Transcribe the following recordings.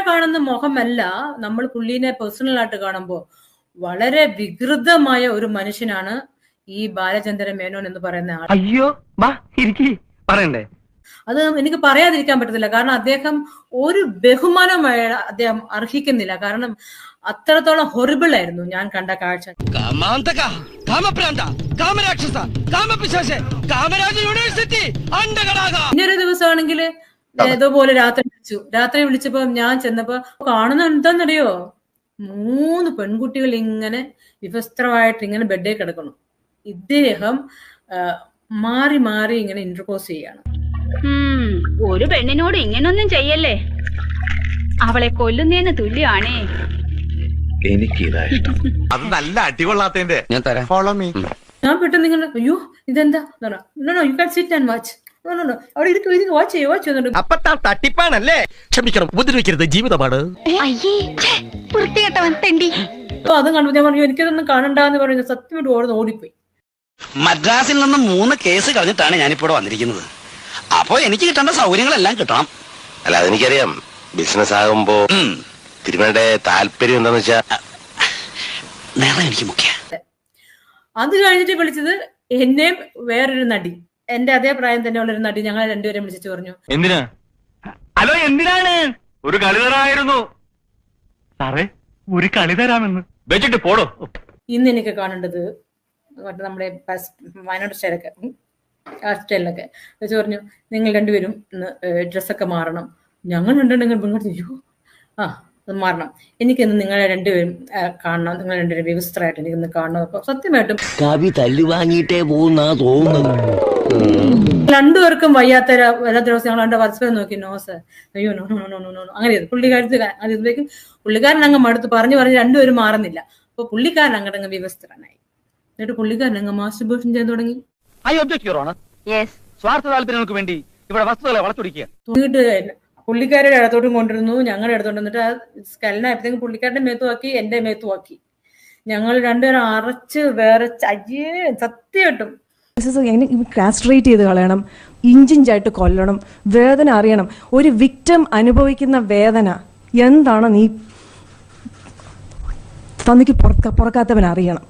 കാണുന്ന മുഖമല്ല നമ്മൾ പുള്ളിനെ പേഴ്സണൽ ആയിട്ട് കാണുമ്പോൾ വളരെ വികൃതമായ ഒരു മനുഷ്യനാണ് ഈ ബാലചന്ദ്ര മേനോൻ എന്ന് പറയുന്ന ആൾ. അയ്യോ പറയണ്ടേ? അത് എനിക്ക് പറയാതിരിക്കാൻ പറ്റത്തില്ല. കാരണം അദ്ദേഹം ഒരു ബഹുമാനമായ അദ്ദേഹം അർഹിക്കുന്നില്ല. കാരണം അത്രത്തോളം ഹൊറിബിൾ ആയിരുന്നു ഞാൻ കണ്ട കാഴ്ച. ഇന്നൊരു ദിവസമാണെങ്കിൽ ഇതുപോലെ രാത്രി വിളിച്ചപ്പോ ഞാൻ ചെന്നപ്പോ കാണുന്ന എന്താന്നറിയോ, 3 പെൺകുട്ടികൾ ഇങ്ങനെ വിവസ്ത്രമായിട്ട് ഇങ്ങനെ ബെഡേ കിടക്കണം. ഇദ്ദേഹം മാറി മാറി ഇങ്ങനെ ഇന്റർപോസ് ചെയ്യാണ്. ഒരു പെണ്ണിനോട് ഇങ്ങനൊന്നും ചെയ്യല്ലേ, അവളെ കൊല്ലുന്നതിന് തുല്യമാണേ. അത് നല്ല അടികൊള്ളാത്തതിന്റെ ഞാൻ തരാം. Follow me. ഞാൻ പെട്ടെന്ന് ഇങ്ങനെ അയ്യോ ഇതെന്താ you can sit and watch. അവിടെ ഇരിക്കും വാച്ച് ചെയ്യുന്നുണ്ട്. തട്ടിപ്പാണല്ലേ? ക്ഷമിക്കണം, ഉപദ്രവിക്കരുത്, ജീവിതമാണ്. അതും കണ്ടു ഞാൻ പറഞ്ഞു എനിക്കതൊന്നും കാണണ്ടെന്ന് പറഞ്ഞു സത്യമായിട്ട് ഓടിപ്പോയി. മദ്രാസിൽ നിന്നും 3 കേസ് കളഞ്ഞിട്ടാണ് ഞാനിപ്പോ വന്നിരിക്കുന്നത്. അപ്പൊ എനിക്ക് കിട്ടേണ്ട സൗകര്യങ്ങളെല്ലാം കിട്ടണം. അല്ല അതെനിക്കറിയാം. ബിസിനസ് ആകുമ്പോ തിരുമേടെ താല്പര്യം എന്താന്ന് വെച്ചാ നേരം എനിക്ക് മുഖ്യ. അത് കഴിഞ്ഞിട്ട് വിളിച്ചത് എന്നെയും വേറൊരു നടി, എന്റെ അതേ പ്രായം തന്നെയുള്ള ഒരു നടി, ഞങ്ങളെ രണ്ടുപേരും വിളിച്ചിട്ട് പറഞ്ഞു എന്തിനാ? ഹലോ, എന്തിനാണ്? ഒരു കളി തരായിരുന്നു സാറേ, ഒരു കളി തരാമെന്ന് വെച്ചിട്ട് പോടോ. ഇന്ന് എനിക്ക് കാണേണ്ടത് നമ്മുടെ വയനാട് സ്റ്റൈലൊക്കെ വെച്ച് പറഞ്ഞു നിങ്ങൾ രണ്ടുപേരും ഇന്ന് ഡ്രസ്സൊക്കെ മാറണം. ഞങ്ങൾ രണ്ടുണ്ടെങ്കിൽ അത് മാറണം. എനിക്കിന്ന് നിങ്ങളെ രണ്ടുപേരും കാണണം, നിങ്ങൾ രണ്ടുപേരും വ്യവസ്ഥരായിട്ട് എനിക്കിന്ന് കാണണം. അപ്പൊ സത്യമായിട്ടും കവി തല്ലു വാങ്ങിയിട്ടേ പോകുന്ന തോന്നുന്നു. രണ്ടുപേർക്കും വയ്യാത്ത എല്ലാ ദിവസം ഞങ്ങൾ രണ്ട് പരസ്പരം നോക്കി നോ സർ, അയ്യോ no no no no no അങ്ങനെ പുള്ളിക്കാരത്തേക്കും പുള്ളിക്കാരൻ അങ്ങ് മടുത്ത് പറഞ്ഞു രണ്ടുപേരും മാറുന്നില്ല. അപ്പൊ പുള്ളിക്കാരൻ അങ്ങോട്ടങ്ങ് വ്യവസ്ഥനായി. എന്നിട്ട് പുള്ളിക്കാരൻ അങ്ങ് മാസ്റ്റർബേഷൻ ചെയ്യാൻ തുടങ്ങി. സ്വാർത്ഥ താല്പര്യങ്ങൾക്ക് വേണ്ടി ഇവിടെ വസ്തുതകളെ വളച്ചൊടിക്കുക. പുള്ളിക്കാരുടെ ഇടത്തോട്ടും കൊണ്ടിരുന്നു, ഞങ്ങളുടെ ഇടത്തോട്ട്. എന്നിട്ട് ആ സ്കലനായപ്പോഴത്തേക്കും പുള്ളിക്കാരുടെ മേത്തുമാക്കി, എന്റെ മേത്തുമാക്കി. ഞങ്ങൾ രണ്ടുപേരും അറച്ച് വേറെ സത്യമായിട്ടും കാസ്ട്രേറ്റ് ചെയ്ത് കളയണം, ഇഞ്ചിഞ്ചായിട്ട് കൊല്ലണം, വേദന അറിയണം. ഒരു വിക്ടിം അനുഭവിക്കുന്ന വേദന എന്താണ് നീ തന്നിക്ക് പുറക്കാത്തവൻ അറിയണം.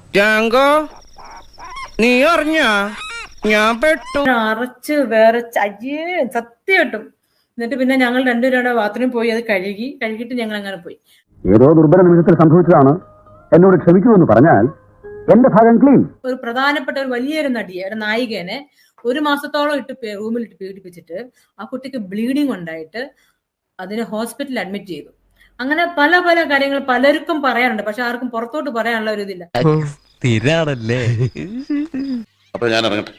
നീ അറിഞ്ഞ ഞാൻ പെട്ടു അറച്ച് വേറെ സത്യമായിട്ടും. എന്നിട്ട് പിന്നെ ഞങ്ങൾ രണ്ടുപേരുടെ ബാത്റൂമിൽ പോയി അത് കഴുകിയിട്ട് ഞങ്ങൾ അങ്ങനെ പോയി. ഏതോ ദുർബല നിമിഷത്തിൽ സംഭവിച്ചതാണ്, എന്നോട് ക്ഷമിക്കുമെന്ന് പറഞ്ഞാൽ എന്റെ ഭാഗം ക്ലീൻ. ഒരു പ്രധാനപ്പെട്ട ഒരു വലിയൊരു നടിയെ, ഒരു നായികനെ 1 മാസത്തോളം റൂമിലിട്ട് പീഡിപ്പിച്ചിട്ട് ആ കുട്ടിക്ക് ബ്ലീഡിങ് ഉണ്ടായിട്ട് അതിനെ ഹോസ്പിറ്റലിൽ അഡ്മിറ്റ് ചെയ്തു. അങ്ങനെ പല പല കാര്യങ്ങൾ പലർക്കും പറയാനുണ്ട്, പക്ഷെ ആർക്കും പുറത്തോട്ട് പറയാനുള്ള ഒരു ഇതില്ല. സ്ഥിരാണല്ലേ? അപ്പൊ ഞാൻ ഇറങ്ങട്ടെ.